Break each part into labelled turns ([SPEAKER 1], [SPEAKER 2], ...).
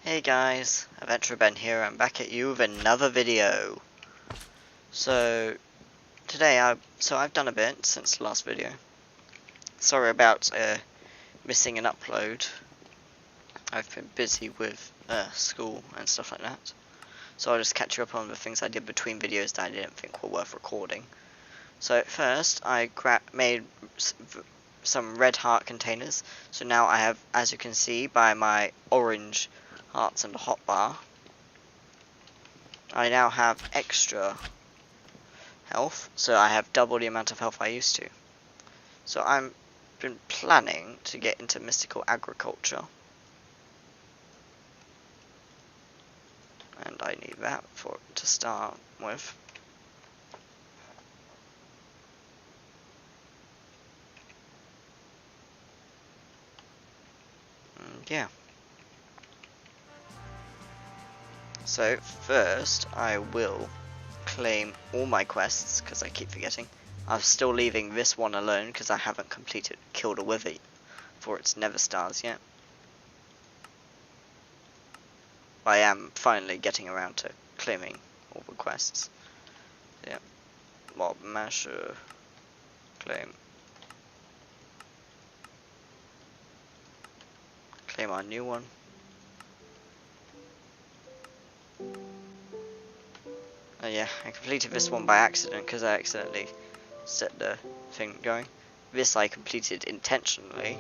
[SPEAKER 1] Hey guys, Adventurer Ben here. I'm back at you with another video. So today I've done a bit since the last video. Sorry about missing an upload. I've been busy with school and stuff like that. So I'll just catch you up on the things I did between videos that I didn't think were worth recording. So first I made some red heart containers. So now I have, as you can see by my orange hearts and a hotbar, I now have extra health, so I have double the amount of health I used to. So I've been planning to get into mystical agriculture, and I need that to start with. And yeah. So first I will claim all my quests, because I keep forgetting. I'm still leaving this one alone because I haven't killed a wither for its nether stars yet. I am finally getting around to claiming all the quests. Yeah. Mob masher, claim our new one. Oh yeah, I completed this one by accident because I accidentally set the thing going. This I completed intentionally.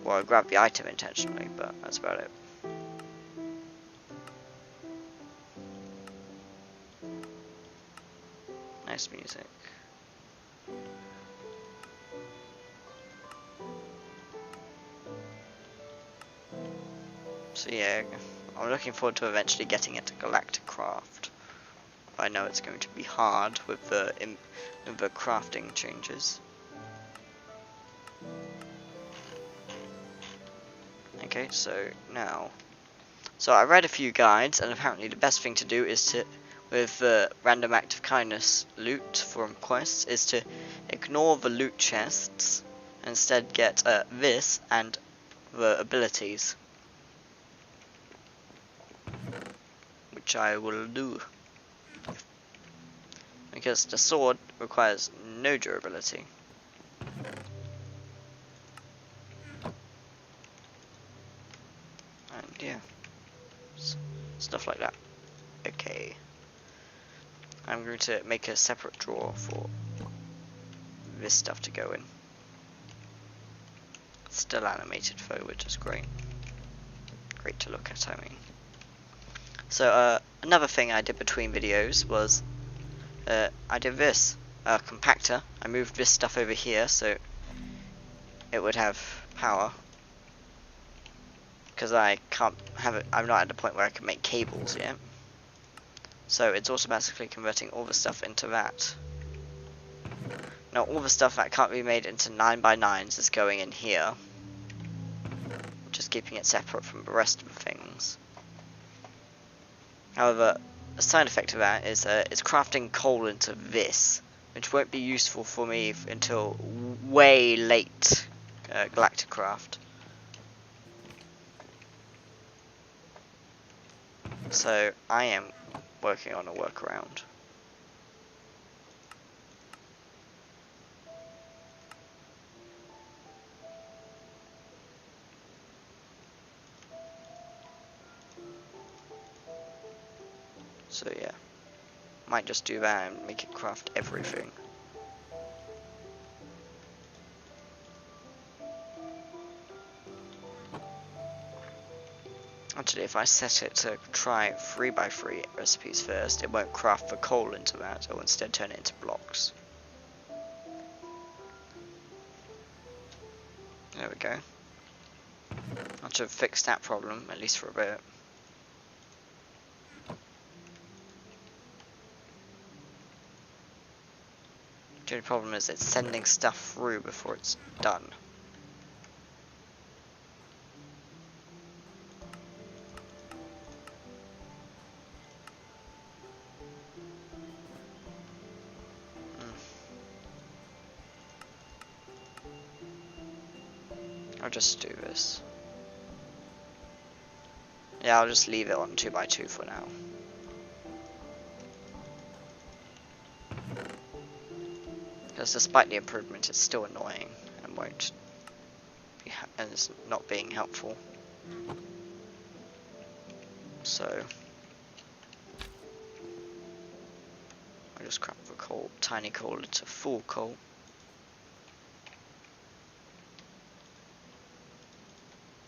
[SPEAKER 1] Well, I grabbed the item intentionally, but that's about it. Nice music. So yeah, I'm looking forward to eventually getting into Galactic Craft. I know it's going to be hard with the crafting changes. Okay, so now, I read a few guides, and apparently the best thing to do is to, with the random act of kindness loot from quests, is to ignore the loot chests, and instead get this and the abilities, which I will do. Because the sword requires no durability. And yeah, stuff like that. Okay. I'm going to make a separate drawer for this stuff to go in. Still animated though, which is great. Great to look at, I mean. So, another thing I did between videos was I did this compactor. I moved this stuff over here so it would have power, because I can't have it. I'm not at the point where I can make cables yet, so it's automatically converting all the stuff into that. Now all the stuff that can't be made into 9x9s is going in here, just keeping it separate from the rest of the things. However, a side effect of that is it's crafting coal into this, which won't be useful for me until way late Galactic Craft. So I am working on a workaround. So yeah, might just do that and make it craft everything. Actually, if I set it to try 3x3 recipes first, it won't craft the coal into that, it will instead turn it into blocks. There we go. I should have fixed that problem, at least for a bit. The only problem is it's sending stuff through before it's done. I'll just do this. Yeah, I'll just leave it on 2x2 for now. Because despite the improvement, it's still annoying and won't be and it's not being helpful. So I just crop the coal, tiny coal into full coal.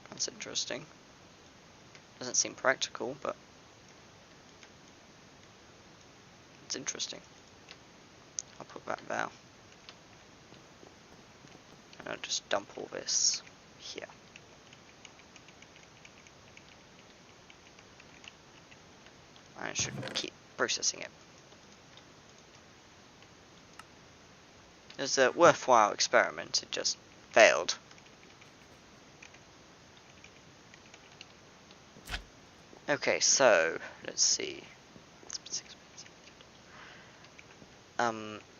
[SPEAKER 1] That's interesting. Doesn't seem practical, but it's interesting. I'll put that there. And I'll just dump all this here. I should keep processing it. It was a worthwhile experiment, it just failed. Okay, so let's see.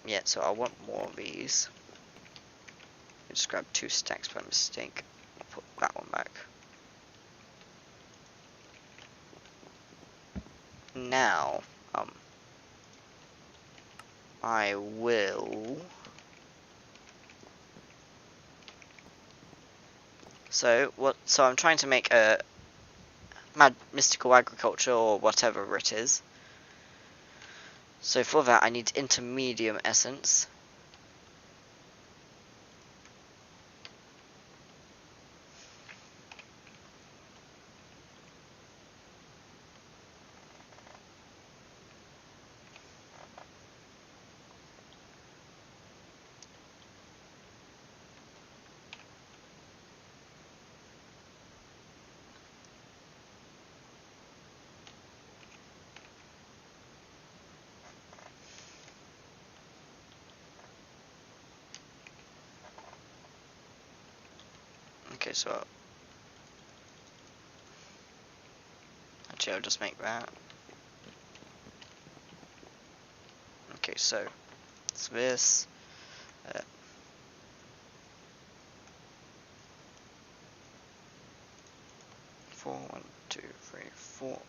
[SPEAKER 1] Yeah, so I want more of these. I just grabbed 2 stacks by mistake. I'll put that one back. Now, I will. So I'm trying to make a mystical agriculture or whatever it is. So for that I need intermedium essence. Okay, so actually I'll just make that. Okay, so it's this. 4, 1, 2, 3, 4.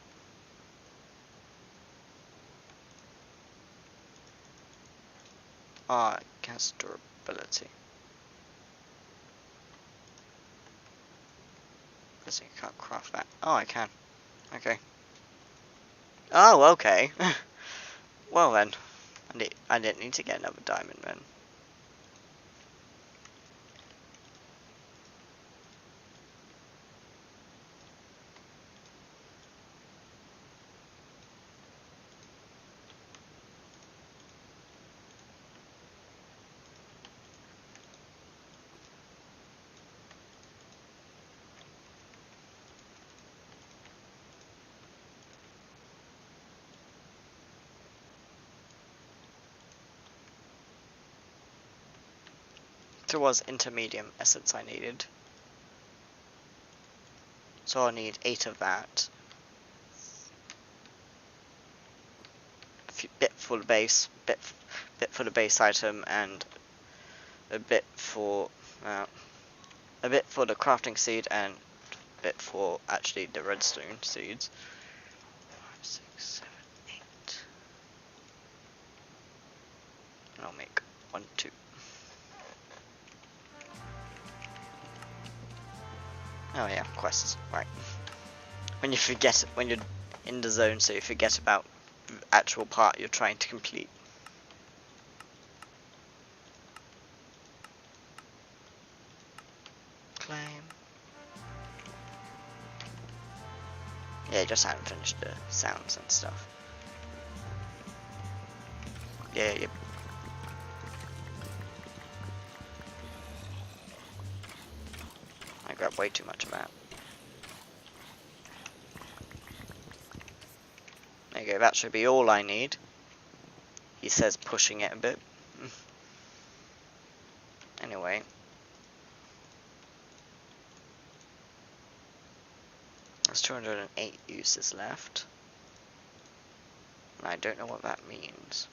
[SPEAKER 1] Ah, it has durability. Guessing I can't craft that. Oh, I can. Okay. Oh, okay. Well then, I didn't need to get another diamond then. It was intermedium essence I needed. So I'll need 8 of that. A bit for the base, bit for the base item, and a bit for the crafting seed, and a bit for actually the redstone seeds. 5, 6, 7, 8. And I'll make 1, 2. Oh yeah, quests, right. When you're in the zone, so you forget about the actual part you're trying to complete. Claim. Yeah, just haven't finished the sounds and stuff. Yeah, yeah. I grabbed way too much of that. There you go, that should be all I need. He says pushing it a bit. Anyway. There's 208 uses left. And I don't know what that means.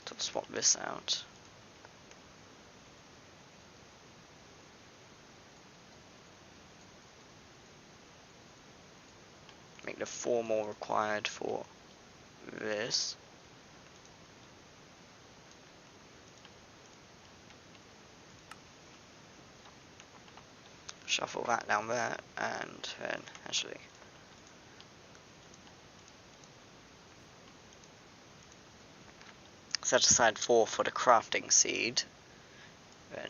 [SPEAKER 1] So I'll swap this out. make the 4 more required for this. Shuffle that down there, and then actually set aside 4 for the crafting seed. Then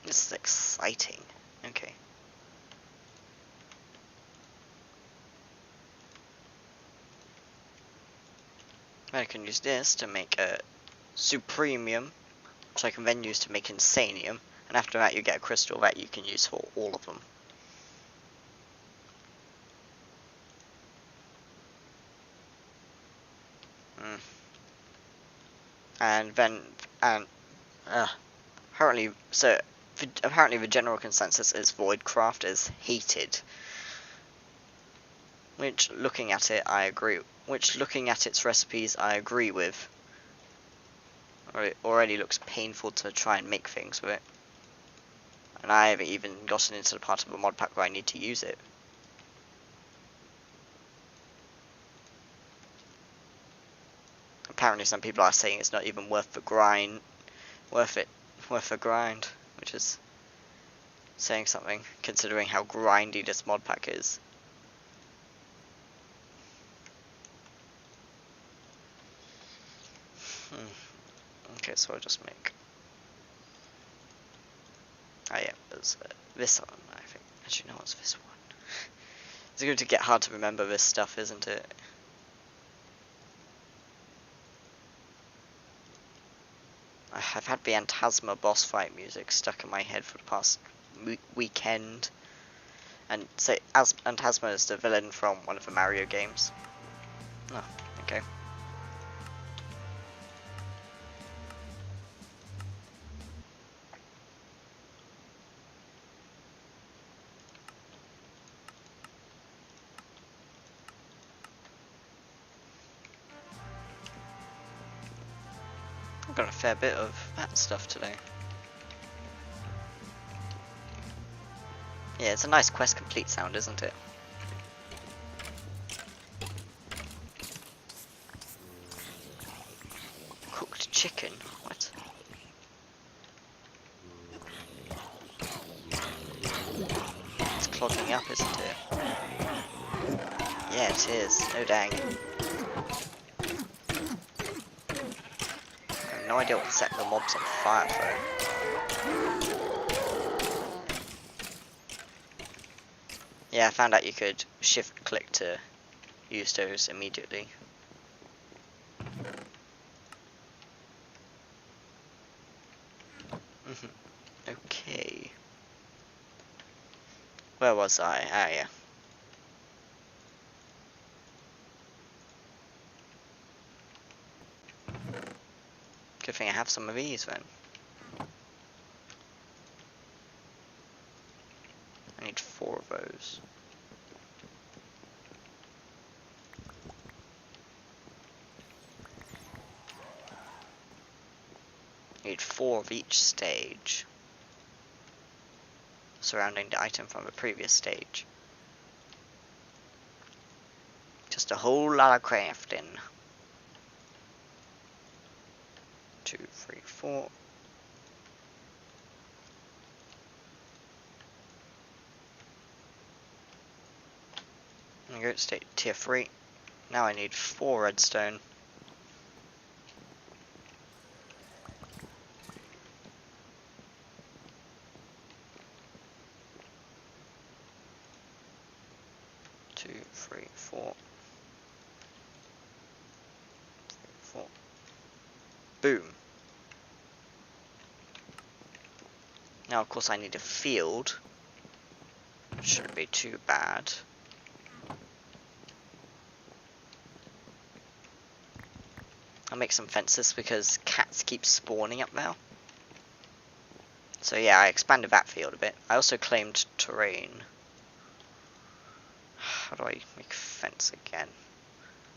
[SPEAKER 1] this is exciting. Okay. I can use this to make a supremium, which I can then use to make insanium, and after that you get a crystal that you can use for all of them. And then, apparently the general consensus is Voidcraft is hated. Which, looking at it, I agree. Which, looking at its recipes, I agree with. It already looks painful to try and make things with it. And I haven't even gotten into the part of the mod pack where I need to use it. Apparently some people are saying it's not even worth the grind. Worth the grind. Which is saying something, considering how grindy this mod pack is. Okay, so I'll just make... Oh yeah, there's this one, I think. Actually, no, what's this one? It's going to get hard to remember this stuff, isn't it? I've had the Phantasma boss fight music stuck in my head for the past weekend. And say, Phantasma is the villain from one of the Mario games. Oh, okay. I've got a fair bit of that stuff today. Yeah, it's a nice quest complete sound, isn't it? Cooked chicken? What? It's clogging up, isn't it? Yeah, it is. No dang. I have no idea what set the mobs on fire for. Yeah, I found out you could shift click to use those immediately. Okay. Where was I? Ah, yeah. Good thing I have some of these then. I need 4 of those. I need 4 of each stage, surrounding the item from the previous stage. Just a whole lot of crafting. 2, 3, 4. I'm going to state tier 3. Now I need 4 redstone. Two, three, four. 4. Boom. Now of course I need a field. Shouldn't be too bad. I'll make some fences because cats keep spawning up now. So yeah, I expanded that field a bit. I also claimed terrain. How do I make fence again?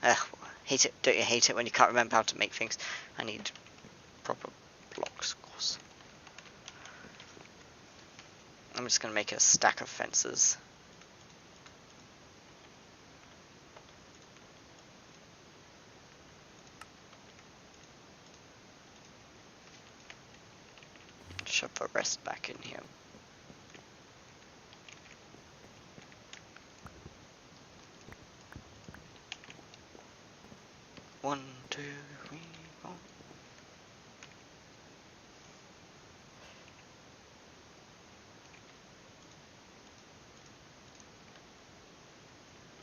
[SPEAKER 1] Ugh, hate it. Don't you hate it when you can't remember how to make things? I need proper blocks, of course. I'm just gonna make a stack of fences. Shove the rest back in here. One, two, three, four.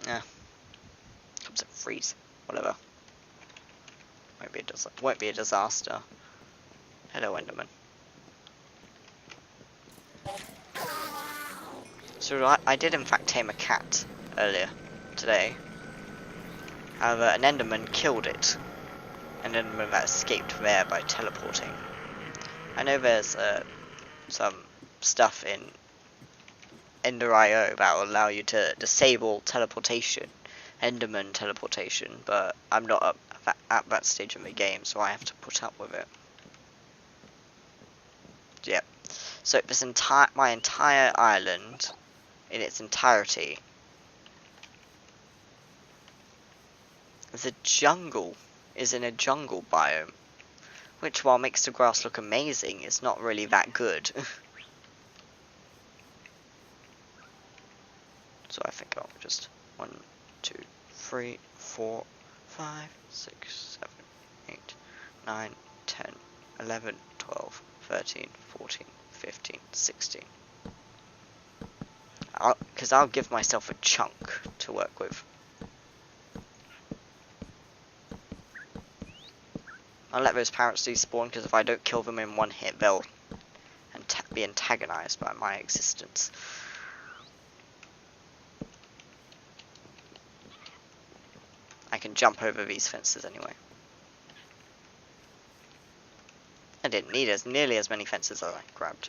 [SPEAKER 1] Yeah. Comes at freeze. Whatever. Won't be a disaster. Hello, Enderman. So I did in fact tame a cat earlier today. However, an Enderman killed it. An Enderman that escaped there by teleporting. I know there's some stuff in Ender.io that will allow you to disable teleportation, Enderman teleportation, but I'm not at that stage of the game, so I have to put up with it. Yep. So this my entire island, in its entirety, the jungle is in a jungle biome, which while makes the grass look amazing, is not really that good. So I think I'll just 1, 2, 3, 4, 5, 6, 7, 8, 9, 10, 11, 12, 13, 14, 15, 16. Because I'll give myself a chunk to work with. I'll let those parrots despawn, because if I don't kill them in one hit, they'll be antagonized by my existence. I can jump over these fences anyway. I didn't need nearly as many fences as I grabbed.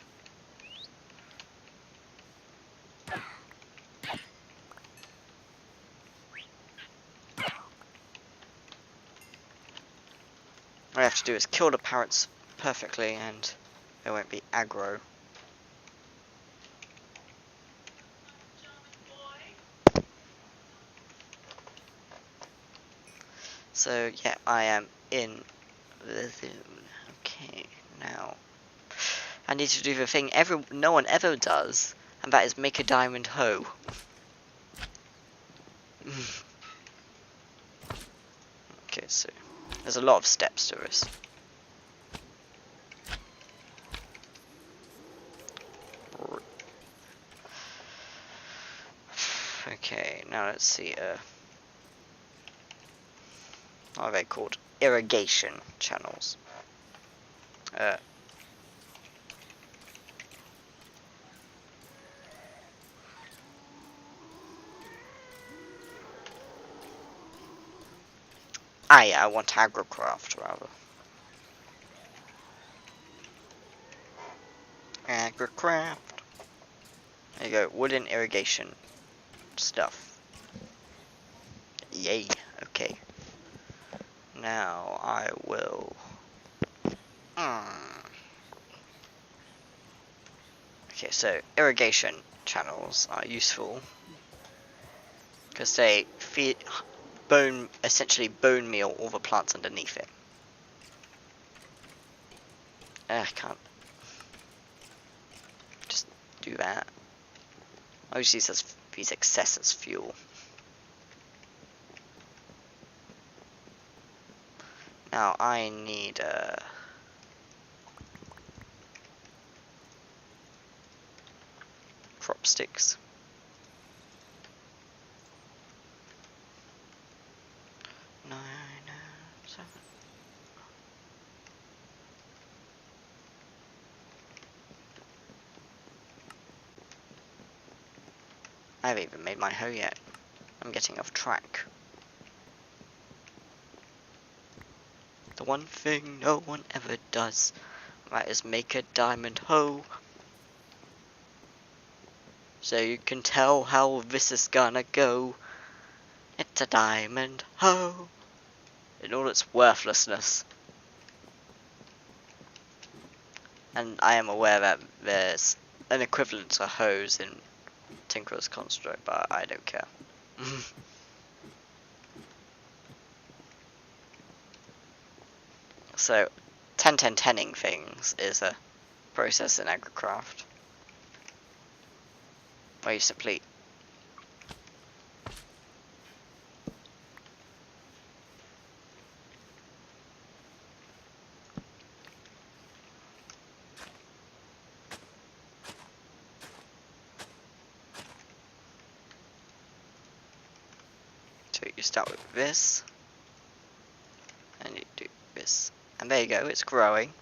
[SPEAKER 1] All I have to do is kill the parrots perfectly and they won't be aggro. So yeah, I am in the zone. Okay, now I need to do the thing no one ever does, and that is make a diamond hoe. Okay, so there's a lot of steps to this. Okay, now let's see. What are they called? Irrigation channels. Yeah, I want agrocraft rather. Agrocraft. There you go, wooden irrigation stuff. Yay, okay. Now I will... Okay, so irrigation channels are useful because they feed essentially bone meal all the plants underneath it. I can't just do that. I'll use these excess as fuel. Now I need crop sticks. 9, 7. I haven't even made my hoe yet. I'm getting off track. The one thing no one ever does, that is make a diamond hoe. So you can tell how this is gonna go. It's a diamond hoe. In all its worthlessness. And I am aware that there's an equivalent to hose in Tinker's construct, but I don't care. So, 10-10-10ing things is a process in agricraft where you simply so you start with this and you do this, and there you go, it's growing.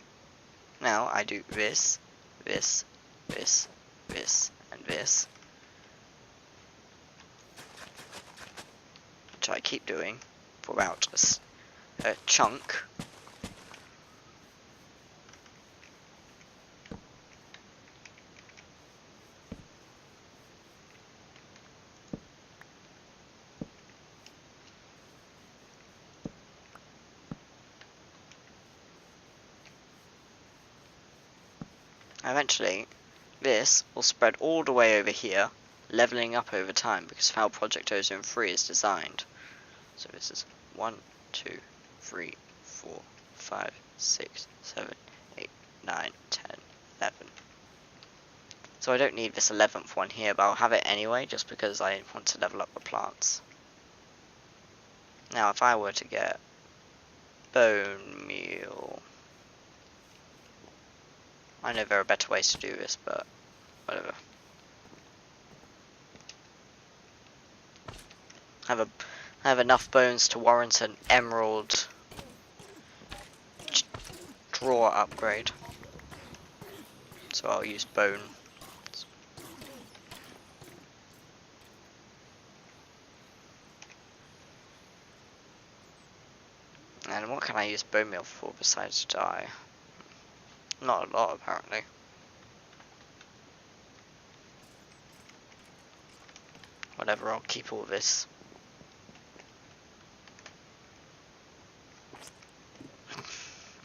[SPEAKER 1] Now I do this, this, this, this, and this, which I keep doing for about a chunk. Eventually, this will spread all the way over here, leveling up over time because of how Project Ozone 3 is designed. So this is 1, 2, 3, 4, 5, 6, 7, 8, 9, 10, 11. So I don't need this 11th one here, but I'll have it anyway just because I want to level up the plants. Now if I were to get bone meal, I know there are better ways to do this, but whatever. I have enough bones to warrant an emerald drawer upgrade, so I'll use bone. And what can I use bone meal for besides dye? Not a lot, apparently. Whatever, I'll keep all this.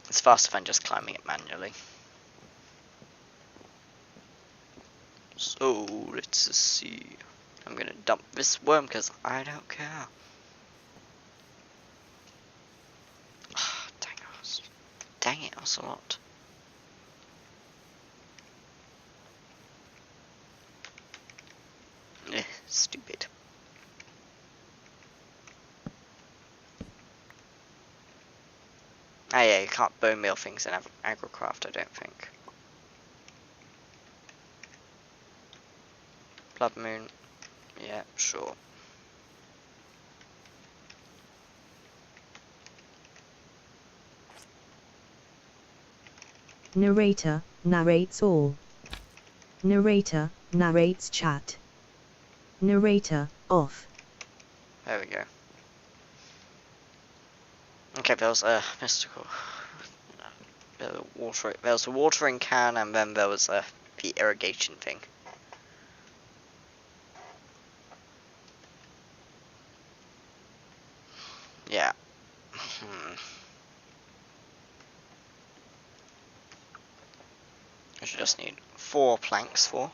[SPEAKER 1] It's faster than just climbing it manually. So, let's see. I'm gonna dump this worm because I don't care. Oh, dang it, Ocelot. Stupid. Ah yeah, you can't bone meal things in agricraft, I don't think. Blood moon. Yeah, sure.
[SPEAKER 2] Narrator narrates all. Narrator narrates chat. Narrator off.
[SPEAKER 1] There we go. Okay, there was a mystical. There was a watering can, and then there was the irrigation thing. Yeah. I should just need 4 planks for.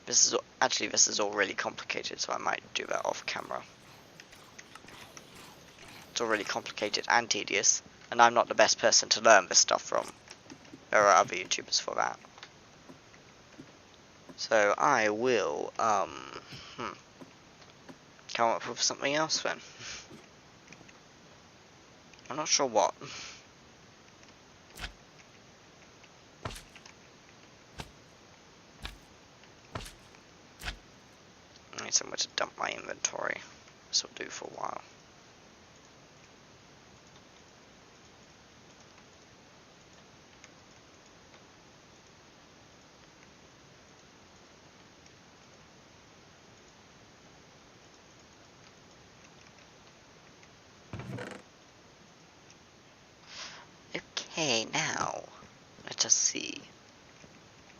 [SPEAKER 1] This is all really complicated, so I might do that off camera. It's all really complicated and tedious, and I'm not the best person to learn this stuff from. There are other YouTubers for that. So I will come up with something else then. I'm not sure what. I need somewhere to dump my inventory. This will do for a while. Hey, now, let us see.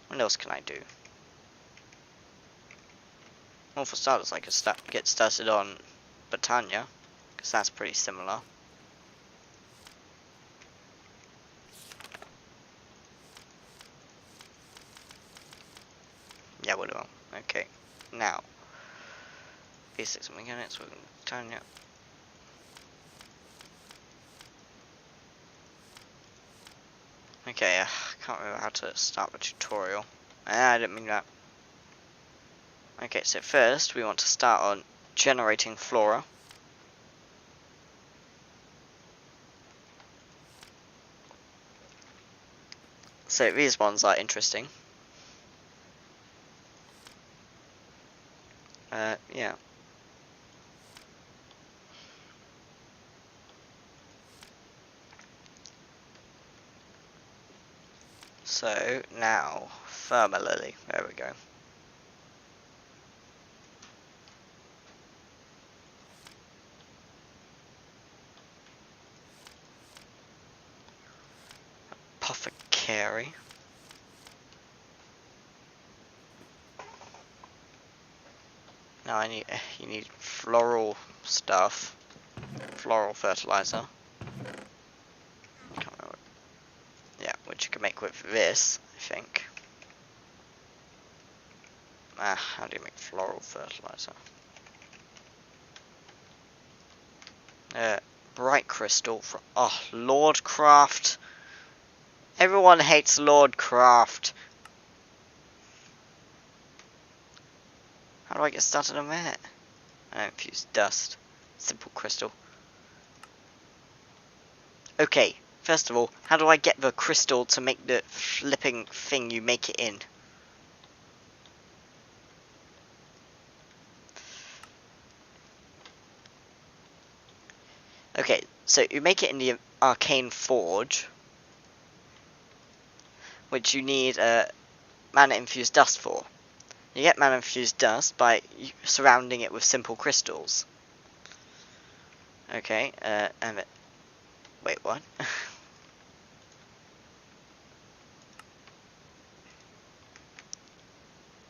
[SPEAKER 1] What else can I do? Well, for starters, I could get started on Botania, because that's pretty similar. Yeah, we will. Okay, now, basics and mechanics, we're going to Botania. Okay, I can't remember how to start the tutorial. I didn't mean that. Okay, so first we want to start on generating flora. So these ones are interesting. Yeah. So now, Lily. There we go. Apothecary. Now you need floral stuff. Floral fertilizer. Can't remember. Yeah, which you can make with this, I think. How do you make floral fertilizer? Bright crystal from Lordcraft. Everyone hates Lordcraft. How do I get started on that? Infused dust. Simple crystal. Okay, first of all, how do I get the crystal to make the flipping thing you make it in? Okay, so you make it in the arcane forge, which you need mana infused dust for. You get mana infused dust by surrounding it with simple crystals. Okay, wait, what?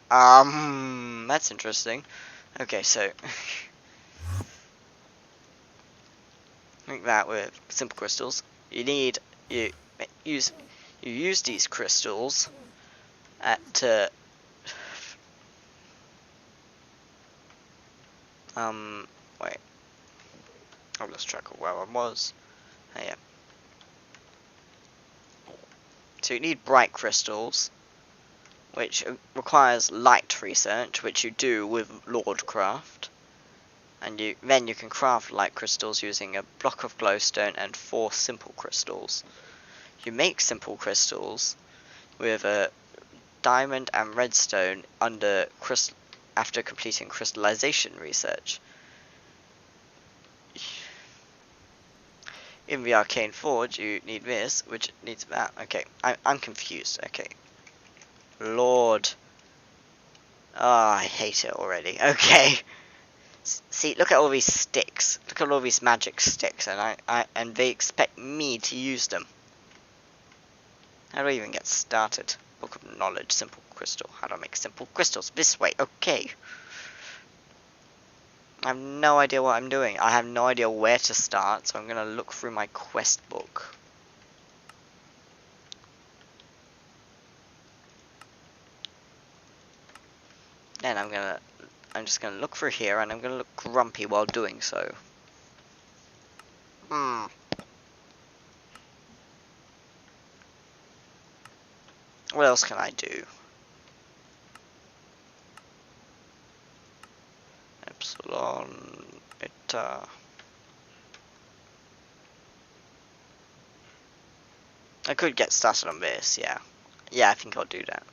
[SPEAKER 1] That's interesting. Okay, so make that with simple crystals. You use these crystals to wait. I've lost track of where I was. Oh, yeah. So you need bright crystals, which requires light research, which you do with Lordcraft. And then you can craft light crystals using a block of glowstone and 4 simple crystals. You make simple crystals with a diamond and redstone after completing crystallization research. In the arcane forge, you need this, which needs that. Okay, I'm confused. Okay, Lord. I hate it already. Okay. See, look at all these sticks. Look at all these magic sticks, and they expect me to use them. How do I even get started? Book of Knowledge, simple crystal. How do I make simple crystals? This way. Okay. I have no idea what I'm doing. I have no idea where to start, so I'm going to look through my quest book. Then I'm just gonna look through here, and I'm gonna look grumpy while doing so. What else can I do? Epsilon, beta. I could get started on this, yeah. Yeah, I think I'll do that.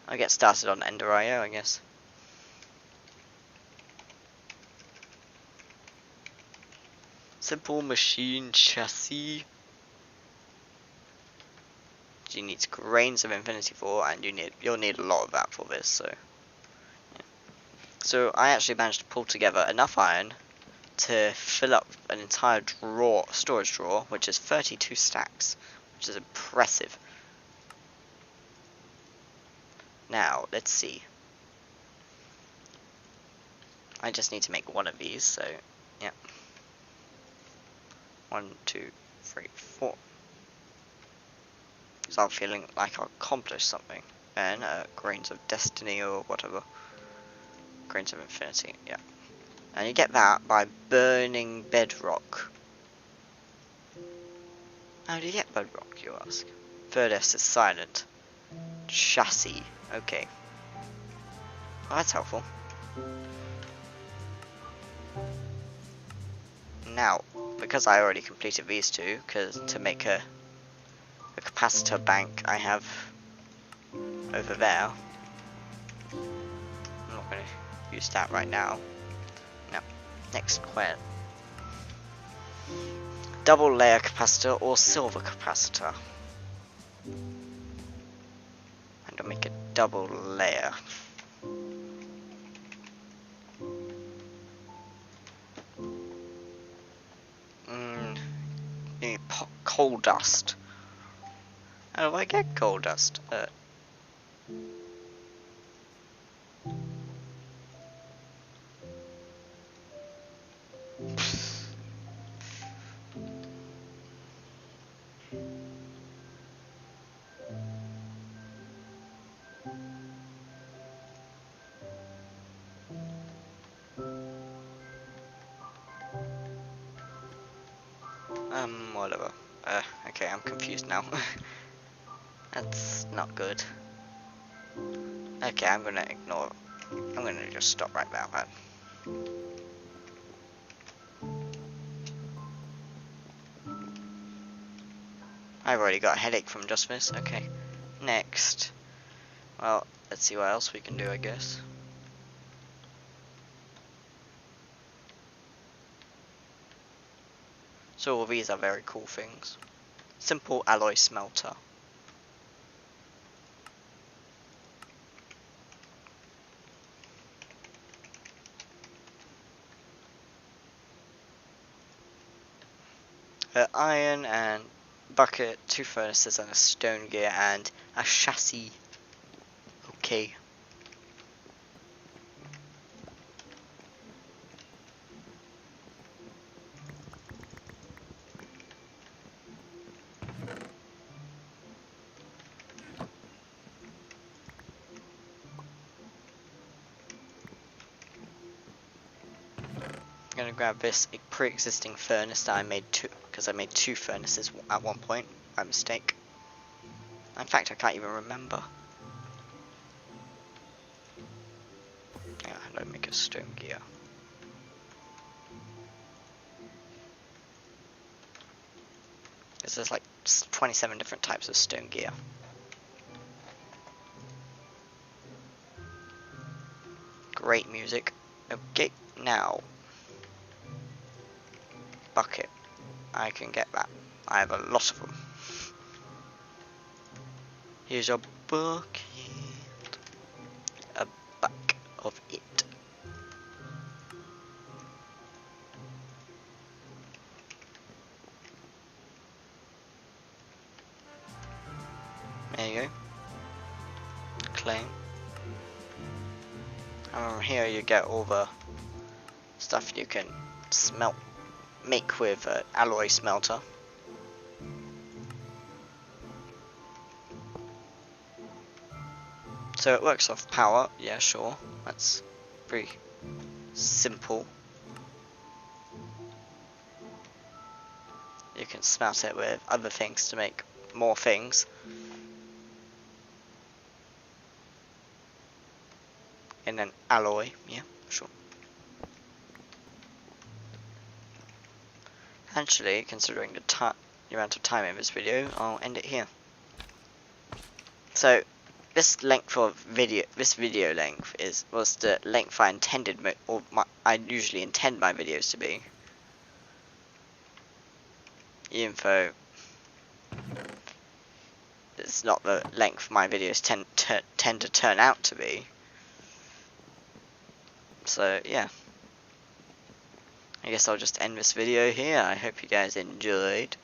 [SPEAKER 1] I'll get started on Ender.io, I guess. Simple machine chassis. You need grains of infinity for, and you'll need a lot of that for this. So, yeah. So I actually managed to pull together enough iron to fill up an entire storage drawer, which is 32 stacks, which is impressive. Now, let's see. I just need to make one of these, so, yeah. 1, 2, 3, 4. Because I'm feeling like I'll accomplish something. And, grains of destiny or whatever. Grains of infinity, yeah. And you get that by burning bedrock. How do you get bedrock, you ask? Furnace is silent. Chassis, okay. Well, that's helpful. Now, because I already completed these two, because to make a capacitor bank I have over there. I'm not going to use that right now. No. Next question. Double layer capacitor or silver capacitor? And I'll make a double layer. Need coal dust. How do I get coal dust? Whatever. Okay, I'm confused now. That's not good. Okay, I'm gonna ignore. I'm gonna just stop right now, man. I've already got a headache from just this. Okay. Next. Well, let's see what else we can do, I guess. So all these are very cool things. Simple alloy smelter. Iron and bucket, 2 furnaces and a stone gear and a chassis. Okay. I'm gonna grab this pre-existing furnace that I made because I made 2 furnaces at one point by mistake. In fact, I can't even remember. Yeah, let me make a stone gear. There's like 27 different types of stone gear. Great music. Okay, now. Bucket. I can get that. I have a lot of them. Here's a bucket. A buck of it. There you go. Claim. And from here you get all the stuff you can make with alloy smelter. So it works off power, yeah, sure. That's pretty simple. You can smelt it with other things to make more things. In an alloy, yeah, sure. Actually, considering the amount of time in this video, I'll end it here. So, this video length was the length I intended, I usually intend my videos to be. Even though it's not the length my videos tend to turn out to be. So yeah, I guess I'll just end this video here. I hope you guys enjoyed.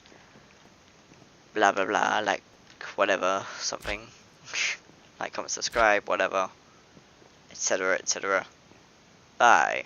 [SPEAKER 1] Blah blah blah, like whatever, something. Like, comment, subscribe, whatever, etc, etc. Bye.